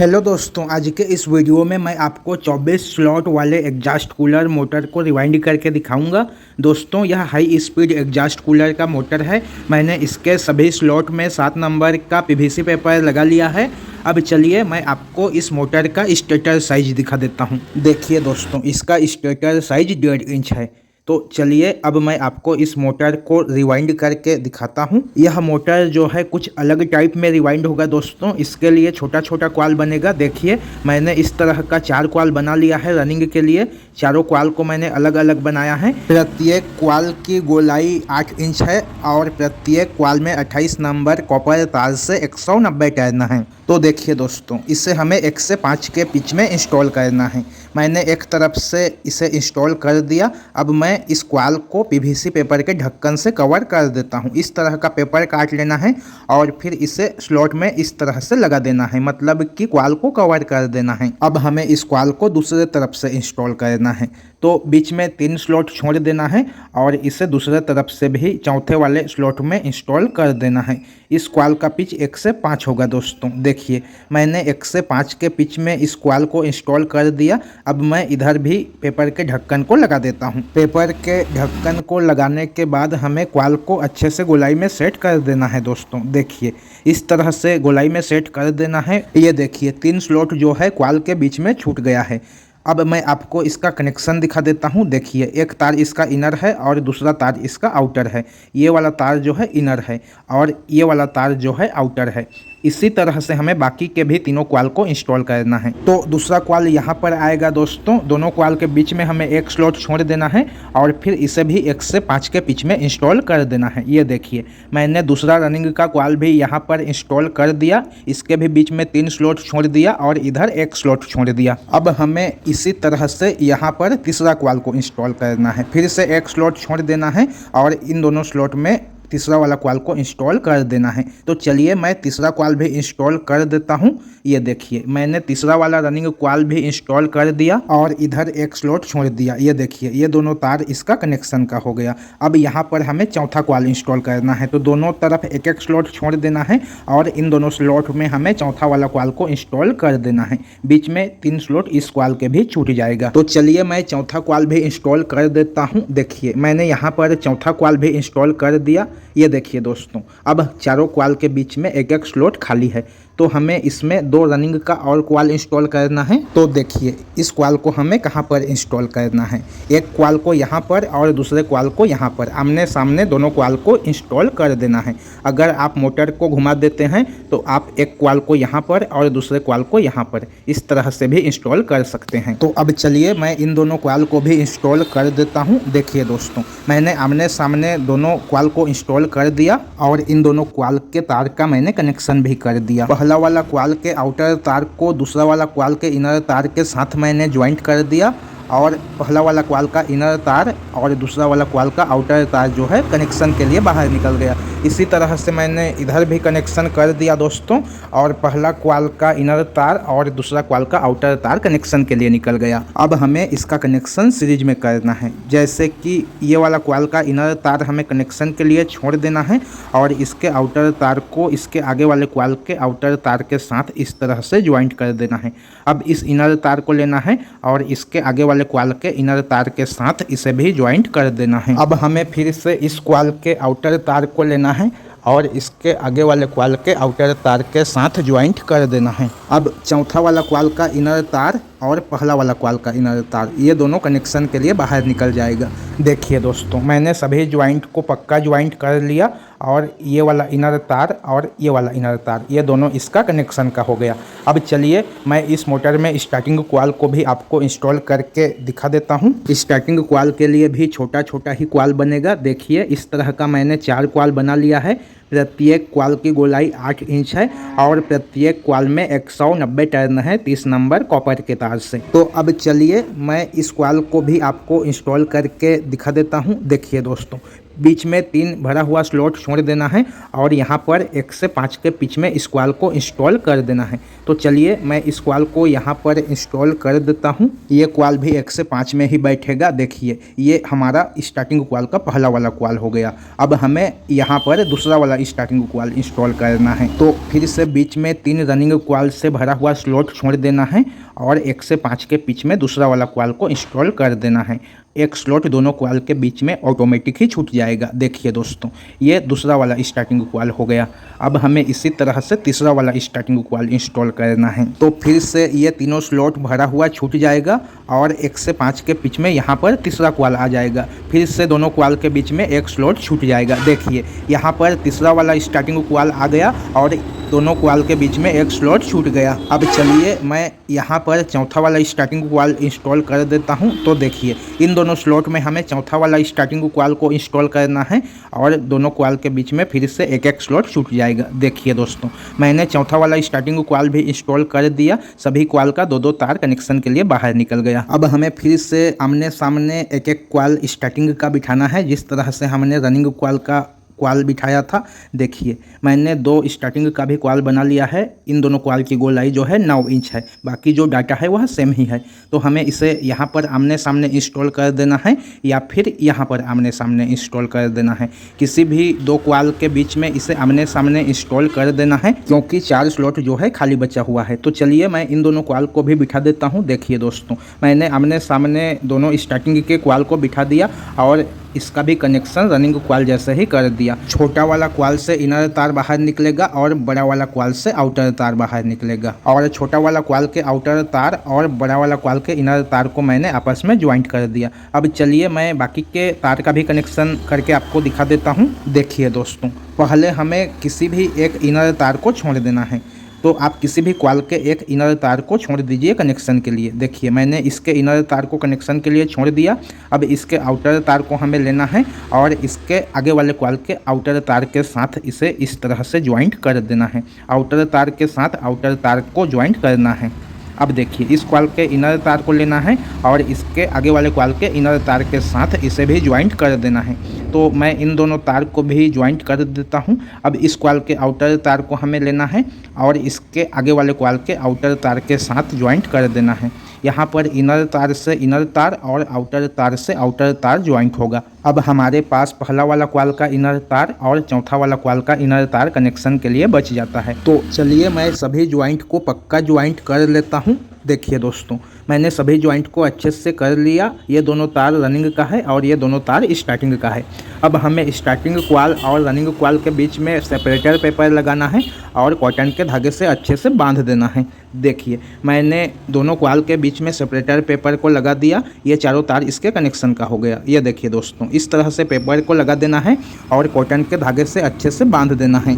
Hello दोस्तों, आज के इस वीडियो में मैं आपको 24 स्लॉट वाले एग्जॉस्ट कूलर मोटर को रिवाइंड करके दिखाऊंगा। दोस्तों, यह हाई स्पीड एग्जॉस्ट कूलर का मोटर है। मैंने इसके सभी स्लॉट में 7 नंबर का पीवीसी पेपर लगा लिया है। अब चलिए मैं आपको इस मोटर का स्टेटर साइज दिखा देता हूं। देखिए दोस्तों, इसका स्टेटर साइज 1.5 इंच है। तो चलिए अब मैं आपको इस मोटर को रिवाइंड करके दिखाता हूं। यह मोटर जो है कुछ अलग टाइप में रिवाइंड होगा दोस्तों। इसके लिए छोटा छोटा क्वाल बनेगा। देखिए, मैंने इस तरह का 4 क्वाल बना लिया है रनिंग के लिए। चारों क्वाल को मैंने अलग अलग बनाया है। प्रत्येक क्वाल की गोलाई 8 इंच है और प्रत्येक क्वाल में 28 नंबर कॉपर तार से 190 टर्न है। तो देखिए दोस्तों, इसे हमें 1 से 5 के पिच में इंस्टॉल करना है। मैंने एक तरफ से इसे इंस्टॉल कर दिया। अब मैं इस क्वाल को पीवीसी पेपर के ढक्कन से कवर कर देता हूं। इस तरह का पेपर काट लेना है और फिर इसे स्लॉट में इस तरह से लगा देना है, मतलब कि क्वाल को कवर कर देना है। अब हमें इस क्वाल को दूसरे तरफ से इंस्टॉल करना है। तो बीच में 3 स्लॉट छोड़ देना है और इसे दूसरे तरफ से भी चौथे वाले स्लॉट में इंस्टॉल कर देना है। इस क्वाल का पिच 1 से 5 होगा दोस्तों। देखिए, मैंने 1 से 5 के पिच में इस क्वाल को इंस्टॉल कर दिया। अब मैं इधर भी पेपर के ढक्कन को लगा देता हूं। पेपर के ढक्कन को लगाने के बाद हमें क्वाल को अच्छे से गोलाई में सेट कर देना है दोस्तों। देखिए, इस तरह से गोलाई में सेट कर देना है। ये देखिए, 3 स्लॉट जो है क्वाल के बीच में छूट गया है। अब मैं आपको इसका कनेक्शन दिखा देता हूं। देखिए, एक तार इसका इनर है और दूसरा तार इसका आउटर है। ये वाला तार जो है इनर है और ये वाला तार जो है आउटर है। इसी तरह से हमें बाकी के भी तीनों क्वाल को इंस्टॉल करना है। तो दूसरा क्वाल यहाँ पर आएगा दोस्तों। दोनों क्वाल के बीच में हमें एक स्लॉट छोड़ देना है और फिर इसे भी 1 से 5 के पिच में इंस्टॉल कर देना है। ये देखिए, मैंने दूसरा रनिंग का क्वाल भी यहाँ पर इंस्टॉल कर दिया। इसके भी बीच में 3 स्लॉट छोड़ दिया और इधर 1 स्लॉट छोड़ दिया। अब हमें इसी तरह से यहाँ पर तीसरा क्वाल को इंस्टॉल करना है। फिर से 1 स्लॉट छोड़ देना है और इन दोनों स्लॉट में तीसरा वाला क्वाल को इंस्टॉल कर देना है। तो चलिए मैं तीसरा क्वाल भी इंस्टॉल कर देता हूं। ये देखिए, मैंने तीसरा वाला रनिंग क्वाल भी इंस्टॉल कर दिया और इधर 1 स्लॉट छोड़ दिया। ये देखिए, ये दोनों तार इसका कनेक्शन का हो गया। अब यहाँ पर हमें चौथा क्वाल इंस्टॉल करना है। तो दोनों तरफ 1-1 स्लॉट छोड़ देना है और इन दोनों स्लॉट में हमें चौथा वाला क्वाल को इंस्टॉल कर देना है। बीच में 3 स्लॉट इस क्वाल के भी छूट जाएगा। तो चलिए मैं चौथा क्वाल भी इंस्टॉल कर देता हूँ। देखिए, मैंने यहाँ पर चौथा क्वाल भी इंस्टॉल कर दिया। ये देखिए दोस्तों, अब चारों क्वाल के बीच में 1-1 स्लॉट खाली है। तो हमें इसमें 2 रनिंग का और क्वाल इंस्टॉल करना है। तो देखिए, इस क्वाल को हमें कहाँ पर इंस्टॉल करना है। एक क्वाल को यहाँ पर और दूसरे क्वाल को यहाँ पर आमने सामने दोनों क्वाल को इंस्टॉल कर देना है। अगर आप मोटर को घुमा देते हैं तो आप एक क्वाल को यहाँ पर और दूसरे क्वाल को यहाँ पर इस तरह से भी इंस्टॉल कर सकते हैं। तो अब चलिए मैं इन दोनों क्वाल को भी इंस्टॉल कर देता हूँ। देखिए दोस्तों, मैंने आमने सामने दोनों क्वाल को इंस्टॉल कर दिया और इन दोनों क्वाल के तार का मैंने कनेक्शन भी कर दिया। पहला वाला क्वाल के आउटर तार को दूसरा वाला क्वाल के इनर तार के साथ मैंने ज्वाइंट कर दिया और पहला वाला क्वाल का इनर तार और दूसरा वाला क्वाल का आउटर तार जो है कनेक्शन के लिए बाहर निकल गया। इसी तरह से मैंने इधर भी कनेक्शन कर दिया दोस्तों और पहला क्वाल का इनर तार और दूसरा क्वाल का आउटर तार कनेक्शन के लिए निकल गया। अब हमें इसका कनेक्शन सीरीज में करना है। जैसे कि ये वाला क्वाल का इनर तार हमें कनेक्शन के लिए छोड़ देना है और इसके आउटर तार को इसके आगे वाले क्वाल के आउटर तार के साथ इस तरह से ज्वाइंट कर देना है। अब इस इनर तार को लेना है और इसके आगे वाले क्वाल के इनर तार के साथ इसे भी ज्वाइंट कर देना है। अब हमें फिर से इस क्वाल के आउटर तार को लेना है और इसके आगे वाले क्वाल के आउटर तार के साथ ज्वाइंट कर देना है। अब चौथा वाला क्वाल का इनर तार और पहला वाला क्वाल का इनर तार ये दोनों कनेक्शन के लिए बाहर निकल जाएगा। देखिए दोस्तों, मैंने सभी ज्वाइंट को पक्का ज्वाइंट कर लिया और ये वाला इनर तार और ये वाला इनर तार ये दोनों इसका कनेक्शन का हो गया। अब चलिए मैं इस मोटर में स्टार्टिंग क्वाल को भी आपको इंस्टॉल करके दिखा देता हूँ। स्टार्टिंग क्वाल के लिए भी छोटा छोटा ही क्वाल बनेगा। देखिए, इस तरह का मैंने 4 क्वाल बना लिया है। प्रत्येक क्वाल की गोलाई 8 इंच है और प्रत्येक क्वाल में 190 टर्न है 30 नंबर कॉपर के तार से। तो अब चलिए मैं इस क्वाल को भी आपको इंस्टॉल करके दिखा देता हूँ। देखिए दोस्तों, बीच में 3 भरा हुआ स्लॉट छोड़ देना है और यहाँ पर 1 से 5 के पिच में इस कॉइल को इंस्टॉल कर देना है। तो चलिए मैं इस कॉइल को यहाँ पर इंस्टॉल कर देता हूँ। ये कॉइल भी 1 से 5 में ही बैठेगा। देखिए ये हमारा स्टार्टिंग कॉइल का पहला वाला कॉइल हो गया। अब हमें यहाँ पर दूसरा वाला स्टार्टिंग कॉइल इंस्टॉल करना है। तो फिर से बीच में 3 रनिंग कॉइल से भरा हुआ स्लॉट छोड़ देना है और 1 से 5 के पिच में दूसरा वाला कॉइल को इंस्टॉल कर देना है। एक स्लॉट दोनों कॉइल के बीच में ऑटोमेटिक ही छूट जाएगा। देखिए दोस्तों ये दूसरा वाला स्टार्टिंग कॉइल हो गया। अब हमें इसी तरह से तीसरा वाला स्टार्टिंग कॉइल इंस्टॉल करना है। तो फिर से ये तीनों स्लॉट भरा हुआ छूट जाएगा और 1 से 5 के पिच में यहाँ पर तीसरा कॉइल आ जाएगा। फिर से दोनों कॉइल के बीच में एक स्लॉट छूट जाएगा। देखिए यहाँ पर तीसरा वाला स्टार्टिंग कॉइल आ गया और दोनों कॉइल के बीच में एक स्लॉट छूट गया। अब चलिए मैं यहाँ पर चौथा वाला स्टार्टिंग कॉइल इंस्टॉल कर देता हूँ। तो देखिए इन दोनों स्लॉट में हमें चौथा वाला स्टार्टिंग कॉइल को इंस्टॉल करना है और दोनों कॉइल के बीच में फिर से एक एक स्लॉट छूट जाएगा। देखिए दोस्तों मैंने चौथा वाला स्टार्टिंग कॉइल भी इंस्टॉल कर दिया। सभी कॉइल का 2-2 तार कनेक्शन के लिए बाहर निकल गया। अब हमें फिर से आमने सामने एक एक कॉइल स्टार्टिंग का बिठाना है, जिस तरह से हमने रनिंग कॉइल का कॉइल बिठाया था। देखिए मैंने 2 स्टार्टिंग का भी कॉइल बना लिया है। इन दोनों कॉइल की गोलाई जो है 9 इंच है, बाकी जो डाटा है वह सेम ही है। तो हमें इसे यहाँ पर आमने सामने इंस्टॉल कर देना है या फिर यहाँ पर आमने सामने इंस्टॉल कर देना है। किसी भी 2 कॉइल के बीच में इसे आमने सामने इंस्टॉल कर देना है, क्योंकि 4 स्लॉट जो है खाली बचा हुआ है। तो चलिए मैं इन दोनों कॉइल को भी बिठा देता हूँ। देखिए दोस्तों मैंने आमने सामने दोनों स्टार्टिंग के कॉइल को बिठा दिया और इसका भी कनेक्शन रनिंग कॉइल जैसे ही कर दिया। छोटा वाला कॉइल से इनर तार बाहर निकलेगा और बड़ा वाला कॉइल से आउटर तार बाहर निकलेगा और छोटा वाला कॉइल के आउटर तार और बड़ा वाला कॉइल के इनर तार को मैंने आपस में ज्वाइंट कर दिया। अब चलिए मैं बाकी के तार का भी कनेक्शन करके आपको दिखा देता हूँ। देखिए दोस्तों पहले हमें किसी भी एक इनर तार को छोड़ देना है। तो आप किसी भी कॉइल के एक इनर तार को छोड़ दीजिए कनेक्शन के लिए। देखिए मैंने इसके इनर तार को कनेक्शन के लिए छोड़ दिया। अब इसके आउटर तार को हमें लेना है और इसके आगे वाले कॉइल के आउटर तार के साथ इसे इस तरह से ज्वाइंट कर देना है। आउटर तार के साथ आउटर तार को ज्वाइंट करना है। अब देखिए इस कॉइल के इनर तार को लेना है और इसके आगे वाले कॉइल के इनर तार के साथ इसे भी ज्वाइंट कर देना है। तो मैं इन दोनों तार को भी ज्वाइंट कर देता हूं। अब इस कॉइल के आउटर तार को हमें लेना है और इसके आगे वाले कॉइल के आउटर तार के साथ ज्वाइंट कर देना है। यहाँ पर इनर तार से इनर तार और आउटर तार से आउटर तार ज्वाइंट होगा। अब हमारे पास पहला वाला कॉइल का इनर तार और चौथा वाला कॉइल का इनर तार कनेक्शन के लिए बच जाता है। तो चलिए मैं सभी ज्वाइंट को पक्का ज्वाइंट कर लेता हूँ। देखिए दोस्तों मैंने सभी ज्वाइंट को अच्छे से कर लिया। ये दोनों तार रनिंग का है और ये दोनों तार स्टार्टिंग का है। अब हमें स्टार्टिंग कॉइल और रनिंग कॉइल के बीच में सेपरेटर पेपर लगाना है और कॉटन के धागे से अच्छे से बांध देना है। देखिए मैंने दोनों कॉइल के बीच में सेपरेटर पेपर को लगा दिया। ये चारों तार इसके कनेक्शन का हो गया। ये देखिए दोस्तों इस तरह से पेपर को लगा देना है और कॉटन के धागे से अच्छे से बांध देना है।